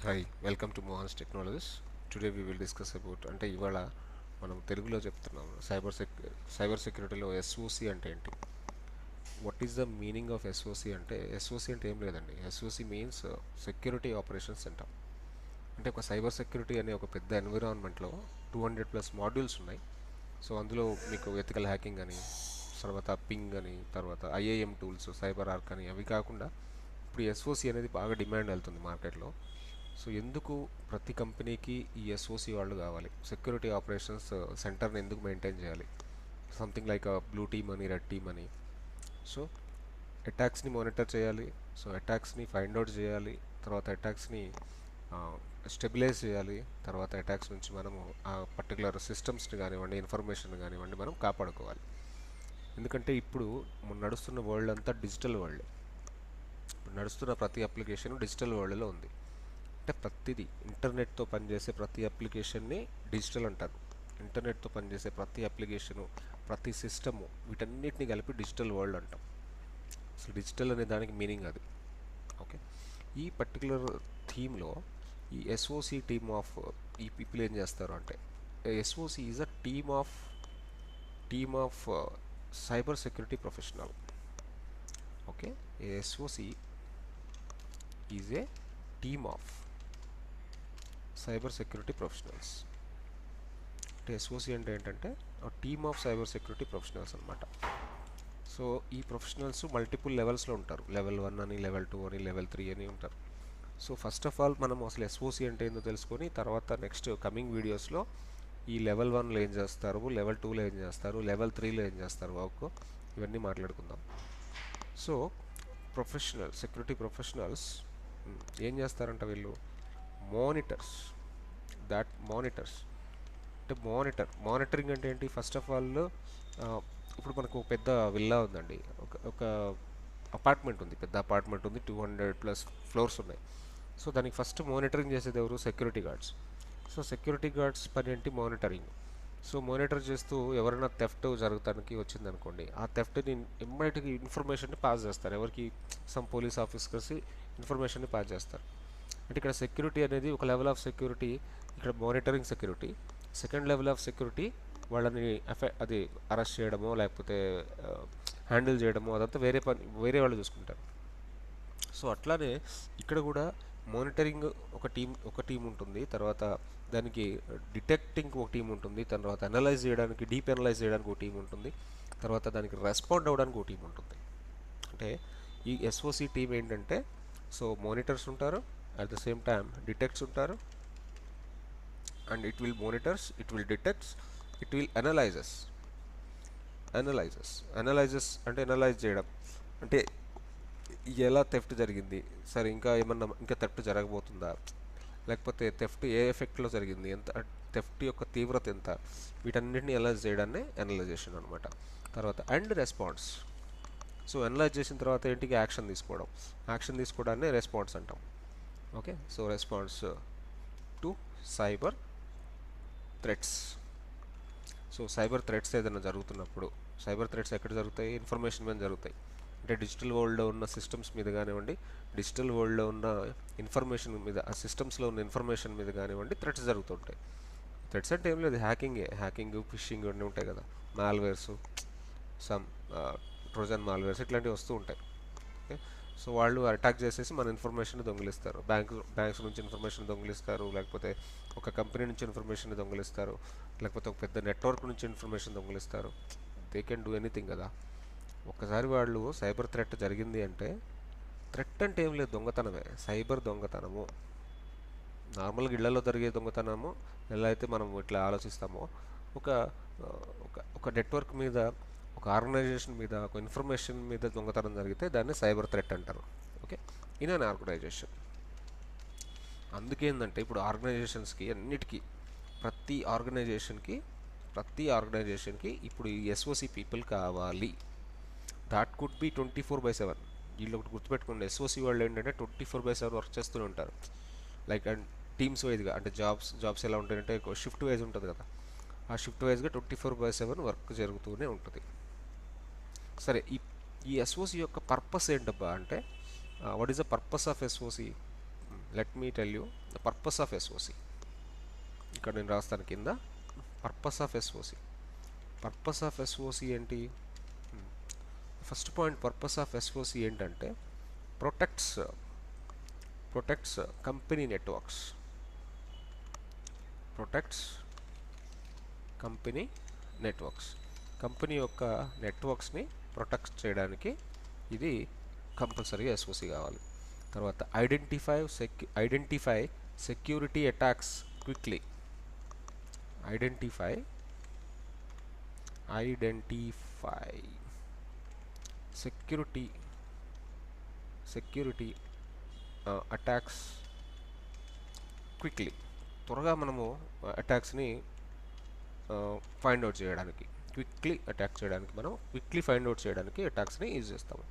Hi welcome to Mohan's technologies. Today we will discuss about అంటే ఇవాళ మనం తెలుగులో చెప్తున్నాం సైబర్ సెక్యూరిటీలో ఎస్ఓసి అంటే ఏంటి, what is the meaning of SOC అంటే ఎస్ఓసి అంటే ఏం లేదండి. SOC means security operations centre. అంటే ఒక సైబర్ సెక్యూరిటీ అనే ఒక పెద్ద ఎన్విరాన్మెంట్లో 200+ మాడ్యూల్స్ ఉన్నాయి. సో అందులో మీకు ఎథికల్ హ్యాకింగ్ అని, తర్వాత పింగ్ అని, తర్వాత ఐఏఎం టూల్స్, సైబర్ ఆర్క్ అని, అవి కాకుండా ఇప్పుడు ఎస్ఓసి అనేది బాగా డిమాండ్ వెళ్తుంది మార్కెట్లో. సో ఎందుకు ప్రతి కంపెనీకి ఈ ఎస్ఓసి వాళ్ళు కావాలి, సెక్యూరిటీ ఆపరేషన్స్ సెంటర్ని ఎందుకు మెయింటైన్ చేయాలి, సంథింగ్ లైక్ బ్లూ టీమ్ అని, రెడ్ టీమ్ అని. సో అటాక్స్ని మానిటర్ చేయాలి, సో అటాక్స్ని ఫైండ్ అవుట్ చేయాలి, తర్వాత అటాక్స్ని స్టెబిలైజ్ చేయాలి, తర్వాత అటాక్స్ నుంచి మనము ఆ పర్టికులర్ సిస్టమ్స్ని కానివ్వండి, ఇన్ఫర్మేషన్ కానివ్వండి, మనం కాపాడుకోవాలి. ఎందుకంటే ఇప్పుడు నడుస్తున్న వరల్డ్ అంతా డిజిటల్ వరల్డ్. ఇప్పుడు నడుస్తున్న ప్రతి అప్లికేషన్ డిజిటల్ వరల్డ్లో ఉంది. అంటే ప్రతిదీ ఇంటర్నెట్తో పనిచేసే ప్రతి అప్లికేషన్ని డిజిటల్ అంటారు. ఇంటర్నెట్తో పనిచేసే ప్రతి అప్లికేషను, ప్రతి సిస్టము, వీటన్నిటిని కలిపి డిజిటల్ వరల్డ్ అంటాం. అసలు డిజిటల్ అనే దానికి మీనింగ్ అది. ఓకే, ఈ పర్టికులర్ థీమ్లో ఈ ఎస్ఓసి టీమ్ ఆఫ్ ఈ పీపుల్ ఏం చేస్తారు అంటే, SOC is a team of cyber security professional. Okay, SOC is a team of cyber security professionals. అంటే ఎస్ఓసి అంటే ఏంటంటే team of cyber security professionals అనమాట. సో ఈ ప్రొఫెషనల్స్ మల్టిపుల్ లెవెల్స్లో ఉంటారు. లెవెల్ 1 అని, లెవెల్ 2 అని, లెవెల్ 3 అని ఉంటారు. సో ఫస్ట్ ఆఫ్ ఆల్ మనం అసలు ఎస్ఓసి అంటే ఏందో తెలుసుకొని, తర్వాత నెక్స్ట్ కమింగ్ వీడియోస్లో ఈ లెవెల్ 1లో ఏం చేస్తారు, లెవెల్ 2లో ఏం చేస్తారు, లెవెల్ 3లో ఏం చేస్తారు వర్క్, ఇవన్నీ మాట్లాడుకుందాం. సో సెక్యూరిటీ ప్రొఫెషనల్స్ ఏం చేస్తారంట, వీళ్ళు మానిటర్స్ అంటే మానిటరింగ్ అంటే ఏంటి, ఫస్ట్ ఆఫ్ ఆల్ ఇప్పుడు మనకు పెద్ద విల్లా ఉందండి, ఒక అపార్ట్మెంట్ ఉంది, పెద్ద అపార్ట్మెంట్ ఉంది, 200+ ఫ్లోర్స్ ఉన్నాయి. సో దానికి ఫస్ట్ మానిటరింగ్ చేసేది ఎవరు, security guards. So security guards పని ఏంటి, మానిటరింగ్. సో మానిటర్ చేస్తూ ఎవరైనా థెఫ్ట్ జరగటానికి వచ్చిందనుకోండి, ఆ థెఫ్ట్ని ఇమ్మీడియట్గా ఇన్ఫర్మేషన్ని పాస్ చేస్తారు ఎవరికి, సమ్ పోలీస్ ఆఫీసర్స్ ఇన్ఫర్మేషన్ని పాస్ చేస్తారు. అంటే ఇక్కడ సెక్యూరిటీ అనేది ఒక లెవెల్ ఆఫ్ సెక్యూరిటీ, ఇక్కడ monitoring security. Second level of security వాళ్ళని అది అరెస్ట్ చేయడమో లేకపోతే హ్యాండిల్ చేయడమో, అదంతా వేరే వాళ్ళు చూసుకుంటారు. సో అట్లానే ఇక్కడ కూడా మానిటరింగ్ ఒక టీం ఉంటుంది, తర్వాత దానికి డిటెక్టింగ్ ఒక టీం ఉంటుంది, తర్వాత అనలైజ్ చేయడానికి, డీప్ అనలైజ్ చేయడానికి ఒక టీం ఉంటుంది, తర్వాత దానికి రెస్పాండ్ అవ్వడానికి ఒక టీం ఉంటుంది. అంటే ఈ ఎస్ఓసి టీం ఏంటంటే, సో మానిటర్స్ ఉంటారు, at the same time detects ఉంటారు, and it will monitors, it will detects, it will analyses అంటే అనలైజ్ చేయడం అంటే ఎలా థెఫ్ట్ జరిగింది, సరే ఇంకా ఏమన్నా ఇంకా థెఫ్ట్ జరగబోతుందా, లేకపోతే థెఫ్ట్ ఏ ఎఫెక్ట్లో జరిగింది, ఎంత థెఫ్ట్ యొక్క తీవ్రత ఎంత, వీటన్నిటిని అనలైజ్ చేయడాన్ని అనలైజేషన్ అనమాట. తర్వాత అండ్ రెస్పాన్స్. సో అనలైజ్ చేసిన తర్వాత ఏంటికి యాక్షన్ తీసుకోవడాన్ని రెస్పాన్స్ అంటాం. Okay, so response to cyber threats. So cyber threats ఏదైనా జరుగుతున్నప్పుడు, సైబర్ థ్రెట్స్ ఎక్కడ జరుగుతాయి, ఇన్ఫర్మేషన్ మీద జరుగుతాయి. అంటే డిజిటల్ వరల్డ్లో ఉన్న సిస్టమ్స్ మీద కానివ్వండి, డిజిటల్ వరల్డ్లో ఉన్న ఇన్ఫర్మేషన్ మీద, ఆ సిస్టమ్స్లో ఉన్న ఇన్ఫర్మేషన్ మీద కానివ్వండి, థ్రెట్స్ జరుగుతుంటాయి. థ్రెట్స్ అంటే ఏం లేదు, హ్యాకింగ్, ఫిషింగ్ అన్నీ ఉంటాయి కదా, మాల్వేర్స్, సమ్ ట్రోజన్ మాల్వేర్స్, ఇట్లాంటివి వస్తూ ఉంటాయి. ఓకే, సో వాళ్ళు అటాక్ చేసేసి మన ఇన్ఫర్మేషన్ దొంగిలిస్తారు, బ్యాంక్స్ నుంచి ఇన్ఫర్మేషన్ దొంగిలిస్తారు, లేకపోతే ఒక కంపెనీ నుంచి ఇన్ఫర్మేషన్ దొంగిలిస్తారు, లేకపోతే ఒక పెద్ద నెట్వర్క్ నుంచి ఇన్ఫర్మేషన్ దొంగిలిస్తారు. దే కెన్ డూ ఎనీథింగ్ కదా. ఒక్కసారి వాళ్ళు సైబర్ థ్రెట్ జరిగింది అంటే, థ్రెట్ అంటే ఏం లేదు, దొంగతనమే, సైబర్ దొంగతనము. నార్మల్గా ఇళ్లలో జరిగే దొంగతనము ఎలా అయితే మనం ఇట్లా ఆలోచిస్తామో, ఒక ఒక నెట్వర్క్ మీద, ఒక ఆర్గనైజేషన్ మీద, ఒక ఇన్ఫర్మేషన్ మీద దొంగతనం జరిగితే దాన్ని సైబర్ థ్రెట్ అంటారు. Okay, in an organisation. అందుకేందంటే ఇప్పుడు ఆర్గనైజేషన్స్కి అన్నిటికీ, ప్రతి ఆర్గనైజేషన్కి ఇప్పుడు ఈ ఎస్ఓసి పీపుల్ కావాలి. That could be 24/7. వీళ్ళు ఒకటి గుర్తుపెట్టుకోండి, ఎస్ఓసి వాళ్ళు ఏంటంటే 24/7 వర్క్ చేస్తూనే ఉంటారు. లైక్ అండ్ టీమ్స్ వైజ్గా, అంటే జాబ్స్ ఎలా ఉంటాయంటే షిఫ్ట్ వైజ్ ఉంటుంది కదా, ఆ షిఫ్ట్ వైజ్గా 24/7 వర్క్ జరుగుతూనే ఉంటుంది. సరే, ఈ ఎస్ఓసి యొక్క పర్పస్ ఏంటబ్బా అంటే, what is the purpose of SOC? Let me tell you the purpose of SOC. ఇక్కడ నేను రాస్తాను కింద purpose of SOC. Purpose of SOC ఏంటి? First point purpose of SOC ఏంటంటే protects company networks. Protects company networks. Company యొక్క నెట్వర్క్స్ని protect చేయడానికి ఇది కంపల్సరీగా ఎస్ఓసి కావాలి. తర్వాత identify security attacks quickly. Identify security attacks quickly. త్వరగా మనము అటాక్స్ని ఫైండ్ అవుట్ చేయడానికి, క్విక్లీ ఫైండ్ అవుట్ చేయడానికి అటాక్స్ని యూజ్ చేస్తాము.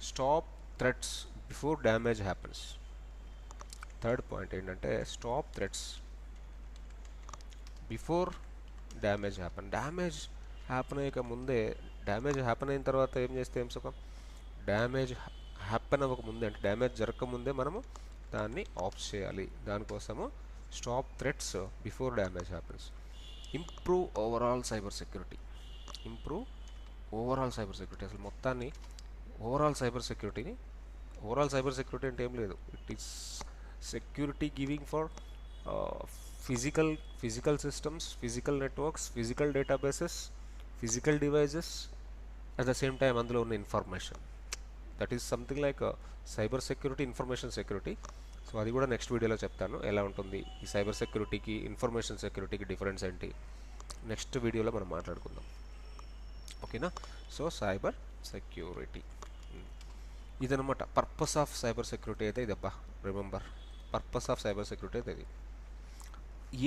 Stop threats before damage happens. Third point ఏంటంటే stop threats before damage happen. Damage happen అయ్యక ముందే, డ్యామేజ్ హ్యాపెన్ అయిన తర్వాత ఏం చేస్తే ఏం సుఖం? డ్యామేజ్ హ్యాపెన్ అవ్వకముందే, అంటే డ్యామేజ్ జరగకముందే మనము దాన్ని ఆఫ్ చేయాలి. దానికోసము stop threats before damage happens. Improve overall cyber security. అసలు మొత్తాన్ని ఓవరాల్ సైబర్ సెక్యూరిటీ అంటే ఏం లేదు, it is security giving for physical systems, physical networks, physical databases, physical devices, at the same time అందులో ఉన్న information. That is something like cyber security, information security. So అది కూడా next వీడియోలో చెప్తాను ఎలా ఉంటుంది ఈ సైబర్ సెక్యూరిటీకి ఇన్ఫర్మేషన్ సెక్యూరిటీకి డిఫరెన్స్ ఏంటి, నెక్స్ట్ వీడియోలో మనం మాట్లాడుకుందాం. ఓకేనా? సో సైబర్ సెక్యూరిటీ ఇదనమాట. పర్పస్ ఆఫ్ సైబర్ సెక్యూరిటీ అయితే ఇదబ్బా, remember, purpose of cyber security అయితే ఇది.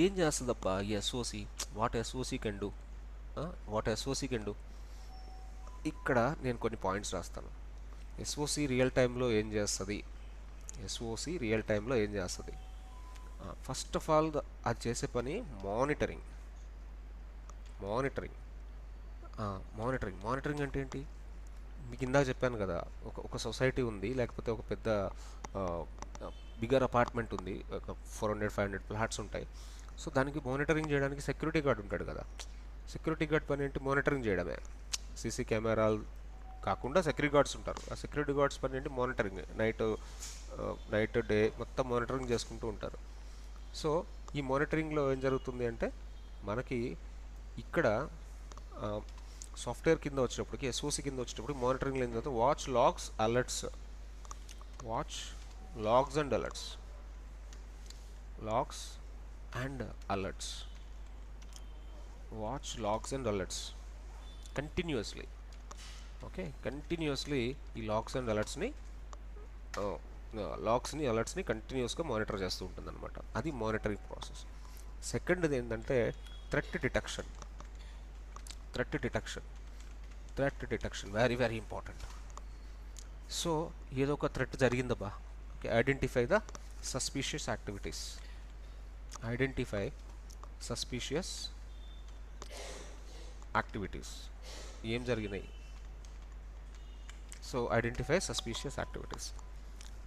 ఏం చేస్తుందబ్బా ఈ SOC? What SOC can do? ఇక్కడ నేను కొన్ని పాయింట్స్ రాస్తాను. ఎస్ఓసి రియల్ టైంలో ఏం చేస్తుంది? ఫస్ట్ ఆఫ్ ఆల్ అది చేసే పని మానిటరింగ్ అంటే ఏంటి? మీకు ఇందాక చెప్పాను కదా, ఒక సొసైటీ ఉంది, లేకపోతే ఒక పెద్ద బిగ్గర్ అపార్ట్మెంట్ ఉంది, ఒక 400-500 ఫ్లాట్స్ ఉంటాయి. సో దానికి మానిటరింగ్ చేయడానికి సెక్యూరిటీ గార్డ్ ఉంటాడు కదా. సెక్యూరిటీ గార్డ్ పని ఏంటి? మానిటరింగ్ చేయడమే. సీసీ కెమెరాలు కాకుండా సెక్యూరిటీ గార్డ్స్ ఉంటారు. ఆ సెక్యూరిటీ గార్డ్స్ పని ఏంటి? మానిటరింగ్. నైట్ డే మొత్తం మానిటరింగ్ చేసుకుంటూ ఉంటారు. సో ఈ మానిటరింగ్లో ఏం జరుగుతుంది అంటే, మనకి ఇక్కడ సాఫ్ట్వేర్ కింద వచ్చేటప్పటికి, ఎస్ఓసి కింద వచ్చేటప్పటికి మానిటరింగ్లో ఏం జరుగుతుంది? Watch logs and alerts continuously. Okay, continuously ఈ లాగ్స్ని అలర్ట్స్ని కంటిన్యూస్గా మానిటర్ చేస్తూ ఉంటుంది అనమాట. అది మానిటరింగ్ ప్రాసెస్. సెకండ్ది ఏంటంటే threat detection very very important. So ఏదో ఒక థ్రెట్ జరిగిందబ్బా, ఓకే, ఐడెంటిఫై సస్పీషియస్ యాక్టివిటీస్. ఏం జరిగినాయి? So identify suspicious activities.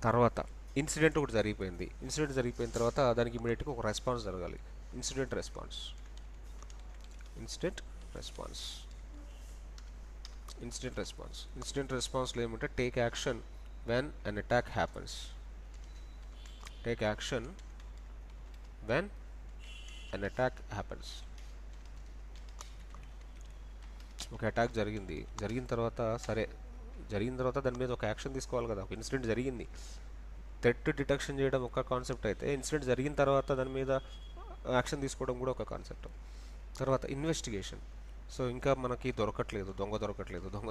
తర్వాత ఇన్సిడెంట్ ఒకటి జరిగిపోయింది. ఇన్సిడెంట్ జరిగిపోయిన తర్వాత దానికి ఇమీడియట్గా ఒక రెస్పాన్స్ జరగాలి. ఇన్సిడెంట్ రెస్పాన్స్లో ఏమంటే take action when an attack happens. ఒక అటాక్ జరిగిన తర్వాత దాని మీద ఒక యాక్షన్ తీసుకోవాలి కదా. ఒక ఇన్సిడెంట్ జరిగింది, థ్రెట్ డిటెక్షన్ చేయడం ఒక కాన్సెప్ట్ అయితే, ఇన్సిడెంట్ జరిగిన తర్వాత దాని మీద యాక్షన్ తీసుకోవడం కూడా ఒక కాన్సెప్ట్. తర్వాత ఇన్వెస్టిగేషన్. సో ఇంకా మనకి దొంగ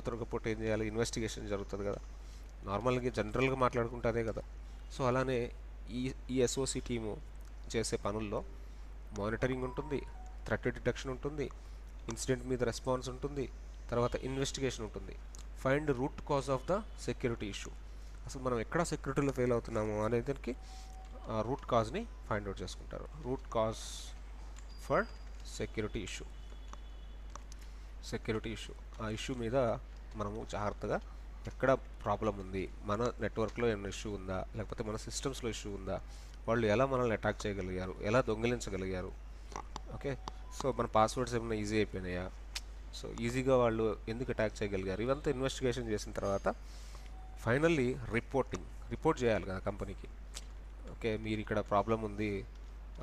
దొరకకపోతే ఏం చేయాలి? ఇన్వెస్టిగేషన్ జరుగుతుంది కదా. నార్మల్గా జనరల్గా మాట్లాడుకుంటే అదే కదా. సో అలానే ఈ ఎస్ఓసి టీము చేసే పనుల్లో మానిటరింగ్ ఉంటుంది, థ్రెట్ డిటెక్షన్ ఉంటుంది, ఇన్సిడెంట్ మీద రెస్పాన్స్ ఉంటుంది, తర్వాత ఇన్వెస్టిగేషన్ ఉంటుంది, find root cause of the security issue. అసలు మనం ఎక్కడ సెక్యూరిటీలో ఫెయిల్ అవుతున్నాము అనేదానికి రూట్ కాజ్ని ఫైండ్ అవుట్ చేసుకుంటారు. Root cause for security issue. ఆ ఇష్యూ మీద మనము జాగ్రత్తగా ఎక్కడ ప్రాబ్లం ఉంది, మన నెట్వర్క్లో ఏమైనా ఇష్యూ ఉందా, లేకపోతే మన సిస్టమ్స్లో ఇష్యూ ఉందా, వాళ్ళు ఎలా మనల్ని అటాక్ చేయగలిగారు, ఎలా దొంగిలించగలిగారు. ఓకే, సో మన పాస్వర్డ్స్ ఏమైనా ఈజీ అయిపోయినాయా, సో ఈజీగా వాళ్ళు ఎందుకు అటాక్ చేయగలిగారు, ఇవంతా ఇన్వెస్టిగేషన్ చేసిన తర్వాత ఫైనల్లీ రిపోర్ట్ చేయాలి కదా కంపెనీకి. ఓకే, మీరు ఇక్కడ ప్రాబ్లం ఉంది,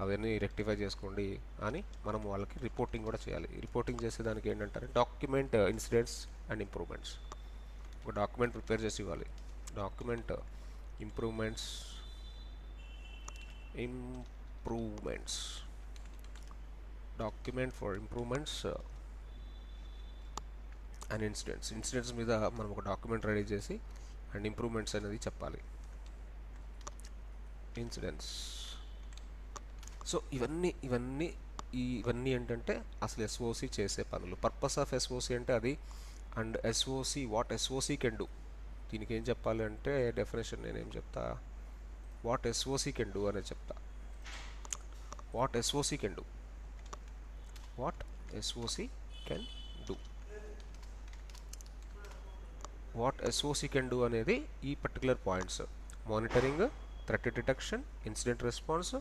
అవన్నీ రెక్టిఫై చేసుకోండి అని మనం వాళ్ళకి రిపోర్టింగ్ కూడా చేయాలి. రిపోర్టింగ్ చేసేదానికి ఏంటంటారు, డాక్యుమెంట్ ఇన్సిడెంట్స్ అండ్ ఇంప్రూవ్మెంట్స్. ఒక డాక్యుమెంట్ ప్రిపేర్ చేసి ఇవ్వాలి. Document improvements improvements document for improvements and incidents మీద మనం ఒక డాక్యుమెంట్ రెడీ చేసి అండ్ ఇంప్రూవ్మెంట్స్ అనేది చెప్పాలి. ఇన్సిడెంట్స్. సో ఇవన్నీ ఏంటంటే అసలు ఎస్ఓసి చేసే పనులు. పర్పస్ ఆఫ్ ఎస్ఓసి అంటే అది. And SOC, what SOC can do, దీనికి ఏం చెప్పాలి అంటే డెఫినేషన్ నేనేం చెప్తా, వాట్ ఎస్ఓసి కెన్ డూ అనేది చెప్తా. What SOC can do, what SOC can do, what SOC can do అనేది ఈ particular points: monitoring, threat detection, incident response,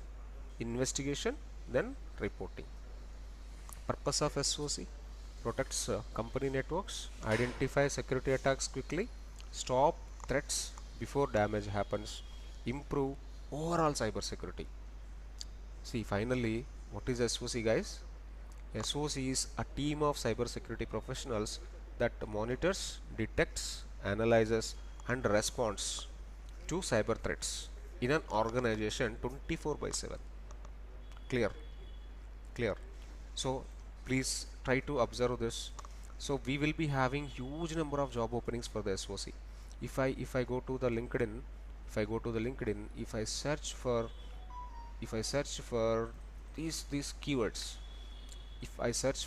investigation, then reporting. Purpose of SOC: protects company networks, identify security attacks quickly, stop threats before damage happens, improve overall cyber security. See, finally, what is SOC, guys? SOC is a team of cyber security professionals that monitors, detects, analyzes and responds to cyber threats in an organization 24/7. Clear. So please try to observe this. So we will be having huge number of job openings for the SOC. If I go to the LinkedIn, if I search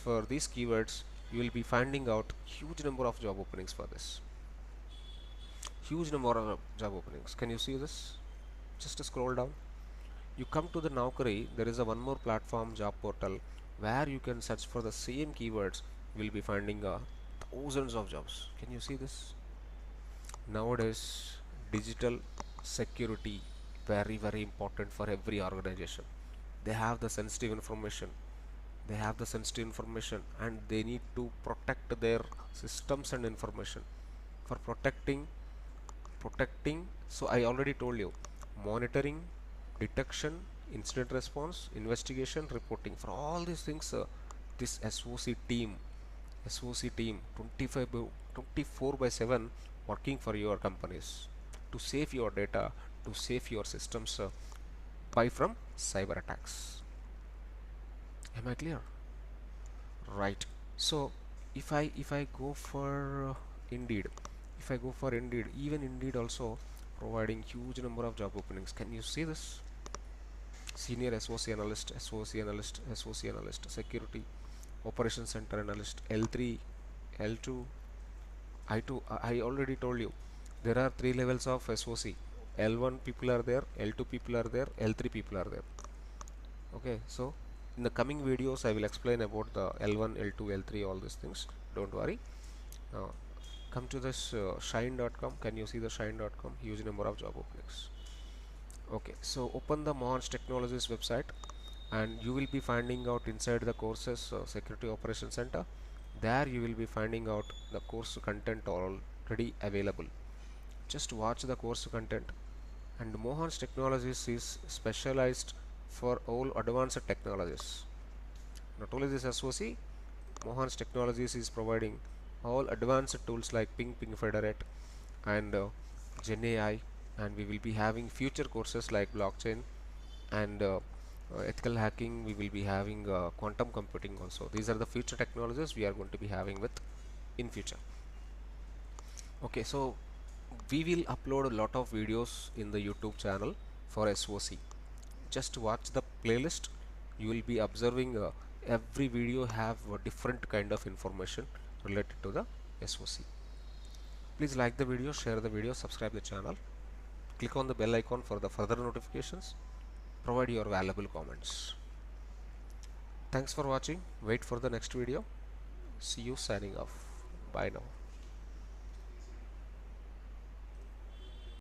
for these keywords, you will be finding out huge number of job openings for this. Huge number of job openings. Can you see this? Just scroll down. You come to the Naukri, there is a one more platform, job portal, where you can search for the same keywords. You will be finding thousands of jobs. Can you see this? Nowadays, digital security very important for every organization. They have the sensitive information, and they need to protect their systems and information. For protecting, so I already told you, monitoring, detection, incident response, investigation, reporting. For all these things, this SOC team 24/7 working for your companies to save your data, to save your systems by from cyber attacks. Am I clear? Right. So if I go for Indeed, even Indeed also providing huge number of job openings. Can you see this? Senior SOC analyst, security operations center analyst, L3, L2, I2. I already told you there are 3 levels of SOC. L1 people are there, L2 people are there, L3 people are there. Okay, so in the coming videos I will explain about the L1, L2, L3, all these things. Don't worry. Now come to this shine.com. Can you see the shine.com? Huge number of job openings. Okay, so open the Mohans Technologies website and you will be finding out inside the courses security operations center. There you will be finding out the course content already available. Just watch the course content. And Mohans Technologies is specialized for all advanced technologies. Not only this SOC, Mohans Technologies is providing all advanced tools like Ping Federate and GenAI, and we will be having future courses like blockchain and ethical hacking. We will be having quantum computing also. These are the future technologies we are going to be having with in future. Okay, so we will upload a lot of videos in the YouTube channel for SOC. Just watch the playlist. You will be observing every video have a different kind of information related to the SOC. Please like the video, share the video, subscribe the channel, click on the bell icon for the further notifications, provide your valuable comments. Thanks for watching. Wait for the next video. See you, signing off. Bye now.